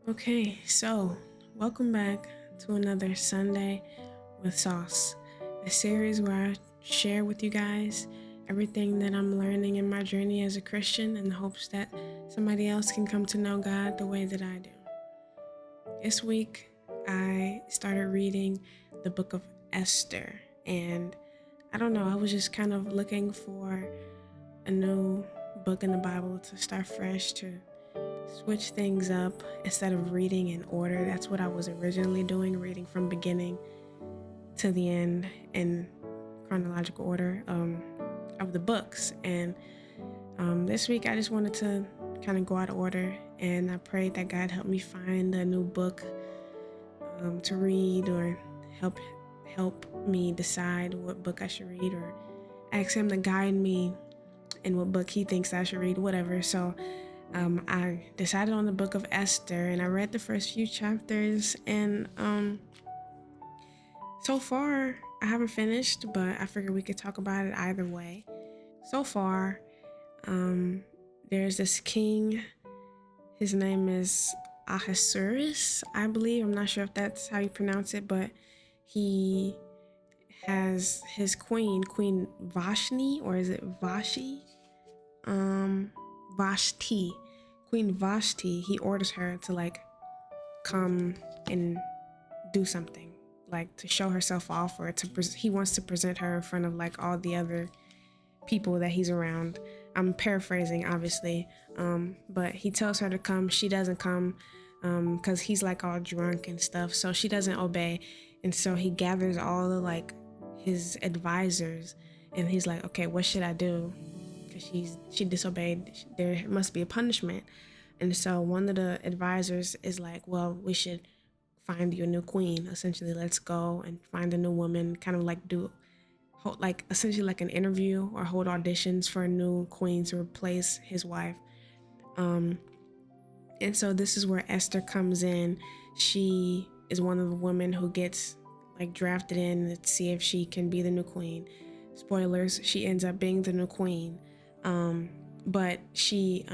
Okay, so welcome back to another Sunday with Soss, a series where I share with you guys everything that I'm learning in my journey as a Christian in the hopes that somebody else can come to know God the way that I do. This week, I started reading the book of Esther, and I don't know, I was just kind of looking for a new book in the Bible to start fresh, to switch things up instead of reading in order. That's what I was originally doing, reading from beginning to the end in chronological order of the books. And this week I just wanted to kind of go out of order, and I prayed that God help me find a new book to read, or help me decide what book I should read, or ask him to guide me in what book he thinks I should read, whatever. So I decided on the book of Esther, and I read the first few chapters, and so far I haven't finished, but I figured we could talk about it either way. So far, there's this king. His name is Ahasuerus, I believe. I'm not sure if that's how you pronounce it, but he has his Queen Vashti, or is it Vashi? Vashti. Queen Vashti, he orders her to come and do something, like to show herself off, or he wants to present her in front of all the other people that he's around. I'm paraphrasing, obviously, but he tells her to come. She doesn't come because he's all drunk and stuff, so she doesn't obey. And so he gathers all the his advisors, and he's like, okay, what should I do? Because she disobeyed. There must be a punishment. And so one of the advisors is like, well, we should find your new queen. Essentially, let's go and find a new woman, kind of essentially like an interview, or hold auditions for a new queen to replace his wife. And so this is where Esther comes in. She is one of the women who gets drafted in to see if she can be the new queen. Spoilers, she ends up being the new queen. But she,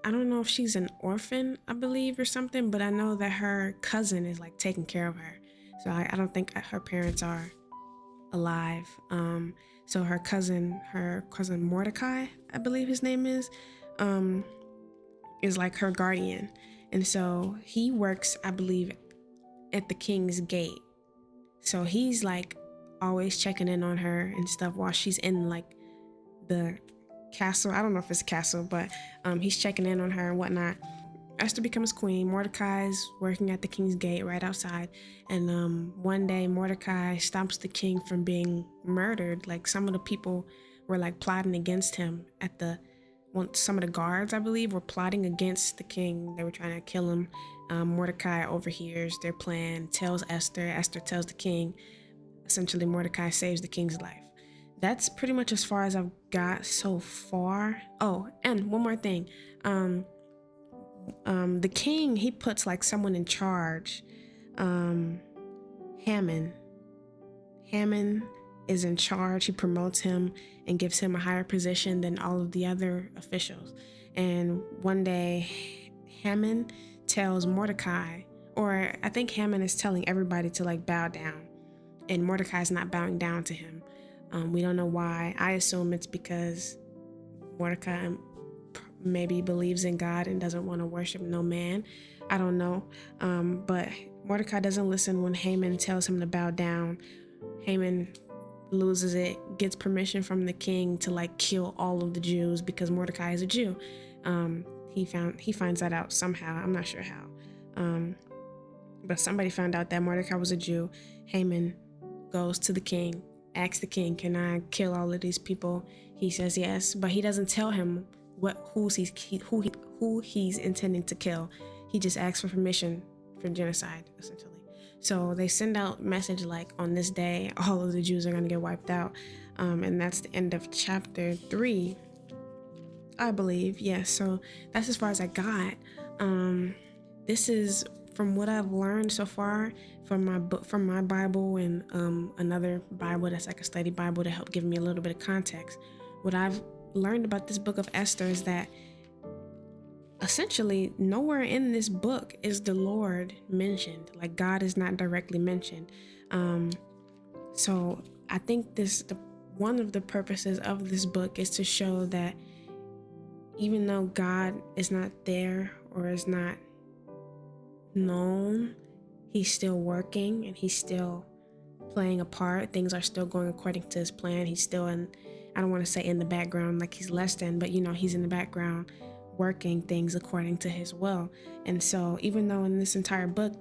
I don't know if she's an orphan, I believe, or something, but I know that her cousin is taking care of her. So I don't think her parents are alive. So her cousin Mordecai, I believe his name is her guardian. And so he works, I believe, at the king's gate. So he's always checking in on her and stuff while she's in the castle. I don't know if it's a castle, but he's checking in on her and whatnot. Esther becomes queen. Mordecai's working at the king's gate right outside. And one day Mordecai stops the king from being murdered. Some of the people were plotting against him some of the guards, I believe, were plotting against the king. They were trying to kill him. Mordecai overhears their plan, tells Esther. Esther tells the king. Essentially, Mordecai saves the king's life. That's pretty much as far as I've got so far. Oh, and one more thing. The king, he puts someone in charge. Haman is in charge. He promotes him and gives him a higher position than all of the other officials. And one day, Haman tells Mordecai, or I think Haman is telling everybody to bow down, and Mordecai's not bowing down to him. We don't know why. I assume it's because Mordecai maybe believes in God and doesn't want to worship no man. I don't know. But Mordecai doesn't listen when Haman tells him to bow down. Haman loses it, gets permission from the king to kill all of the Jews because Mordecai is a Jew. He finds that out somehow. I'm not sure how. But somebody found out that Mordecai was a Jew. Haman goes to the king, asks the king, can I kill all of these people? He says yes, but he doesn't tell him who he's intending to kill. He just asks for permission for genocide, essentially. So they send out message on this day, all of the Jews are going to get wiped out. And that's the end of chapter 3, I believe. Yeah, so that's as far as I got. This is from what I've learned so far from my Bible, and another Bible that's a study Bible to help give me a little bit of context. What I've learned about this book of Esther is that essentially nowhere in this book is the Lord mentioned. Like, God is not directly mentioned. So I think one of the purposes of this book is to show that even though God is not there or is not known, he's still working and he's still playing a part. Things are still going according to his plan. He's still I don't want to say in the background like he's less than, but he's in the background working things according to his will. And so even though in this entire book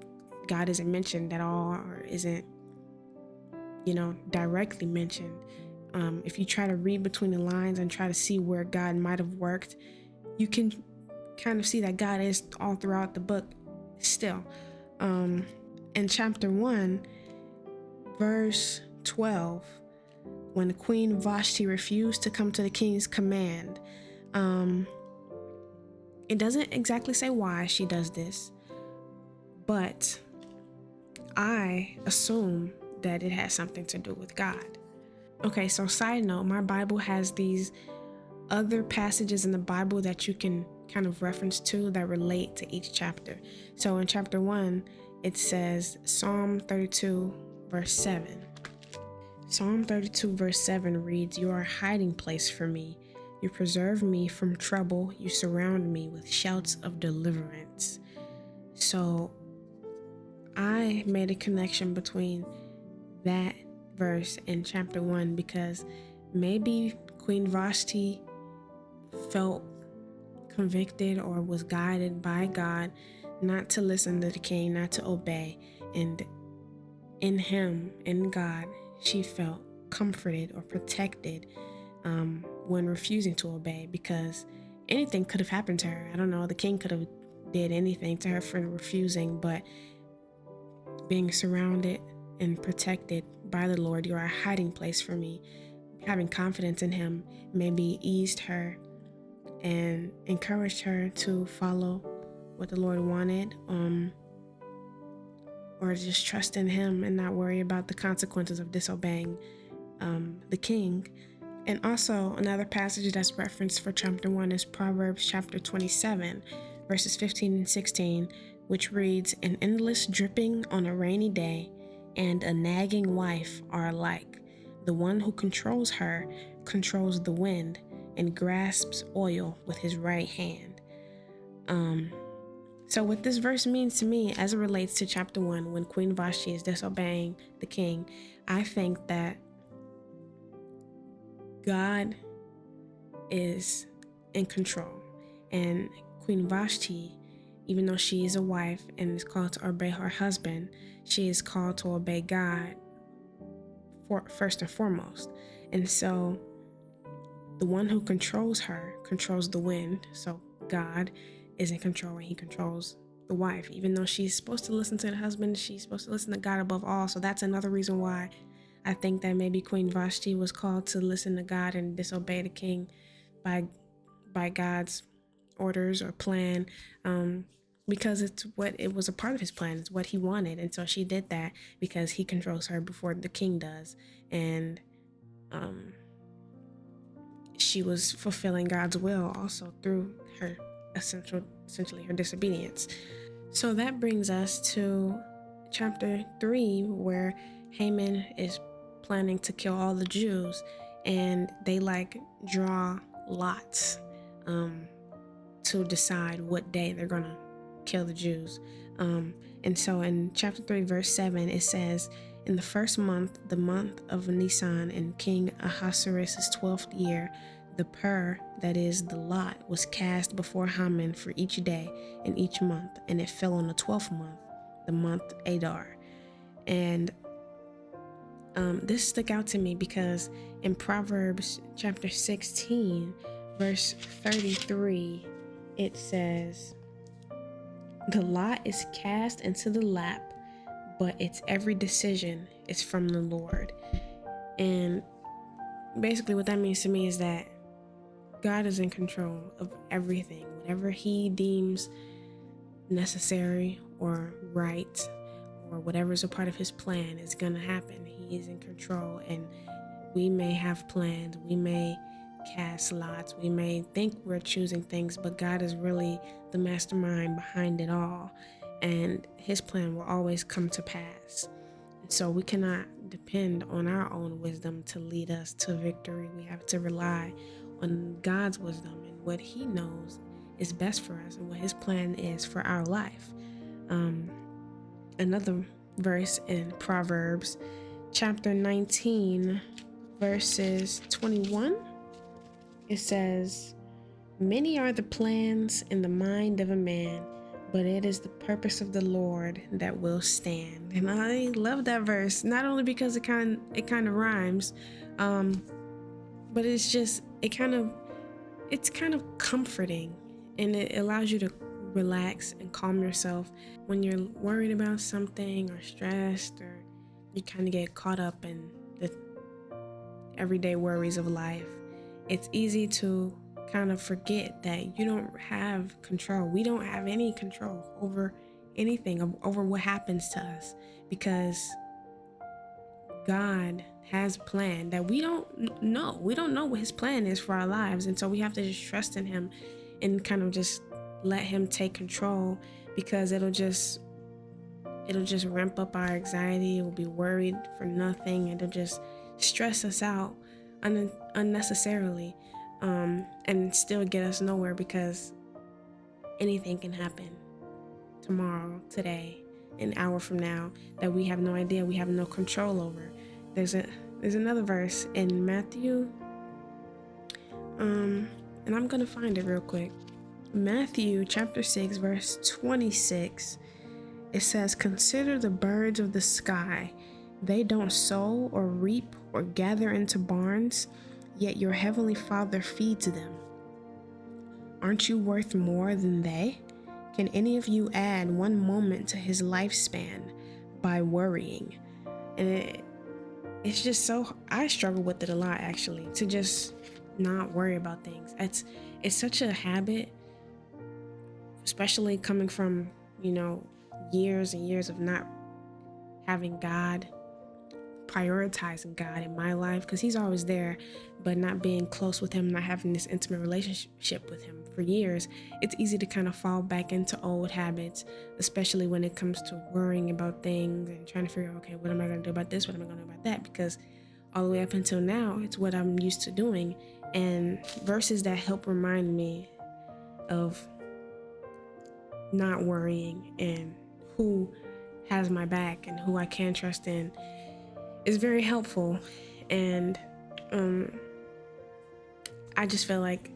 God isn't mentioned at all, or isn't directly mentioned, if you try to read between the lines and try to see where God might have worked, you can kind of see that God is all throughout the book still. In chapter 1, verse 12, when Queen Vashti refused to come to the king's command, it doesn't exactly say why she does this, but I assume that it has something to do with God. Okay, so side note, my Bible has these other passages in the Bible that you can kind of reference to that relate to each chapter. So in chapter 1, it says Psalm 32, verse 7. Psalm 32, verse 7 reads, "You are a hiding place for me. You preserve me from trouble. You surround me with shouts of deliverance." So I made a connection between that verse and chapter 1 because maybe Queen Vashti felt convicted or was guided by God not to listen to the king, not to obey. And in him, in God, she felt comforted or protected when refusing to obey, because anything could have happened to her. I don't know, the king could have did anything to her for refusing, but being surrounded and protected by the Lord, "You are a hiding place for me," having confidence in him maybe eased her and encouraged her to follow what the Lord wanted, or just trust in him and not worry about the consequences of disobeying the king. And also another passage that's referenced for chapter 1 is Proverbs chapter 27, verses 15 and 16, which reads, "An endless dripping on a rainy day and a nagging wife are alike. The one who controls her controls the wind and grasps oil with his right hand." So what this verse means to me as it relates to chapter 1, when Queen Vashti is disobeying the king, I think that God is in control. And Queen Vashti, even though she is a wife and is called to obey her husband, she is called to obey God first and foremost. And so the one who controls her controls the wind. So God is in control and he controls the wife. Even though she's supposed to listen to the husband, she's supposed to listen to God above all. So that's another reason why I think that maybe Queen Vashti was called to listen to God and disobey the king by God's orders or plan, because it was a part of his plan. It's what he wanted. And so she did that because he controls her before the king does. And she was fulfilling God's will also through her essentially her disobedience. So that brings us to chapter 3, where Haman is planning to kill all the Jews, and they draw lots to decide what day they're gonna kill the Jews. And so in chapter 3, verse 7, it says, "In the first month, the month of Nisan, in King Ahasuerus' 12th year, the pur, that is, the lot, was cast before Haman for each day in each month, and it fell on the 12th month, the month Adar." And this stuck out to me because in Proverbs chapter 16, verse 33, it says, "The lot is cast into the lap, but its every decision is from the Lord." And basically what that means to me is that God is in control of everything. Whatever he deems necessary or right, or whatever is a part of his plan, is going to happen. He is in control, and we may have plans. We may cast lots. We may think we're choosing things, but God is really the mastermind behind it all, and his plan will always come to pass. So we cannot depend on our own wisdom to lead us to victory. We have to rely on God's wisdom and what he knows is best for us and what his plan is for our life. Another verse in Proverbs chapter 19 verses 21, it says, "Many are the plans in the mind of a man, but it is the purpose of the Lord that will stand." And I love that verse, not only because it kind of rhymes, but it's kind of comforting, and it allows you to relax and calm yourself when you're worried about something or stressed, or you kind of get caught up in the everyday worries of life. It's easy to kind of forget that you don't have control. We don't have any control over anything, over what happens to us, because God has a plan that we don't know. We don't know what his plan is for our lives. And so we have to just trust in him and kind of just let him take control, because it'll just ramp up our anxiety. We'll be worried for nothing. It'll just stress us out unnecessarily, and still get us nowhere, because anything can happen tomorrow, today, an hour from now, that we have no idea, we have no control over. There's another verse in Matthew, and I'm gonna find it real quick. Matthew chapter 6 verse 26. It says, "Consider the birds of the sky. They don't sow or reap or gather into barns, yet your heavenly Father feeds them. Aren't you worth more than they? Can any of you add 1 moment to his lifespan by worrying?" And it's just so, I struggle with it a lot, actually, to just not worry about things. It's such a habit, especially coming from, years and years of not having God, prioritizing God in my life, because he's always there, but not being close with him, not having this intimate relationship with him for years. It's easy to kind of fall back into old habits, especially when it comes to worrying about things and trying to figure out, okay, what am I going to do about this? What am I going to do about that? Because all the way up until now, it's what I'm used to doing. And verses that help remind me of not worrying and who has my back and who I can trust in is very helpful. And I just feel like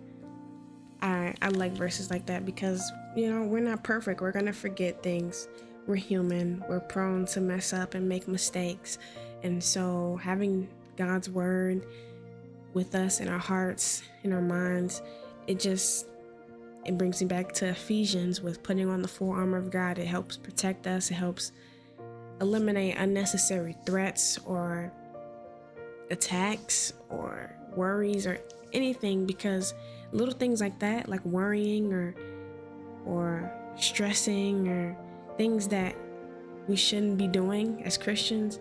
I like verses like that, because we're not perfect. We're gonna forget things. We're human. We're prone to mess up and make mistakes. And so having God's word with us in our hearts, in our minds, it brings me back to Ephesians with putting on the full armor of God. It helps protect us. It helps eliminate unnecessary threats or attacks or worries or anything, because little things like that, like worrying or stressing or things that we shouldn't be doing as Christians,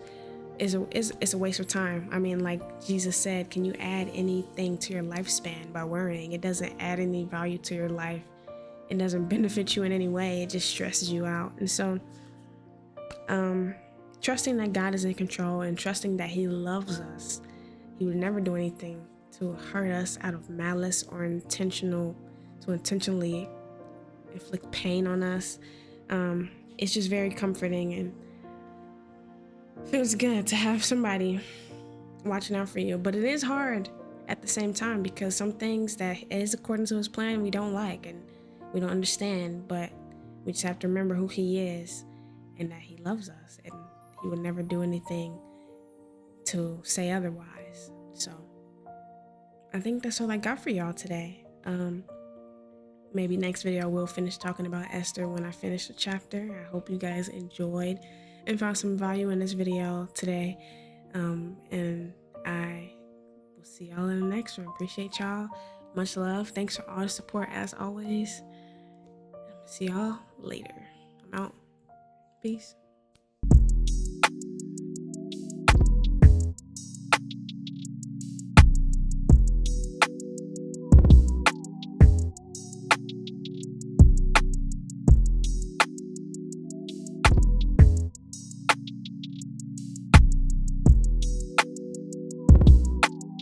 is a waste of time. I mean, like Jesus said, can you add anything to your lifespan by worrying? It doesn't add any value to your life. It doesn't benefit you in any way. It just stresses you out. And so trusting that God is in control and trusting that he loves us. He would never do anything to hurt us out of malice or intentionally inflict pain on us. It's just very comforting, and feels good to have somebody watching out for you. But it is hard at the same time, because some things that is according to his plan we don't like and we don't understand, but we just have to remember who he is and that he loves us, and he would never do anything to say otherwise. So I think that's all I got for y'all today. Maybe next video we'll finish talking about Esther when I finish the chapter. I hope you guys enjoyed and found some value in this video today. And I will see y'all in the next one. Appreciate y'all. Much love. Thanks for all the support as always. See y'all later. I'm out. Peace.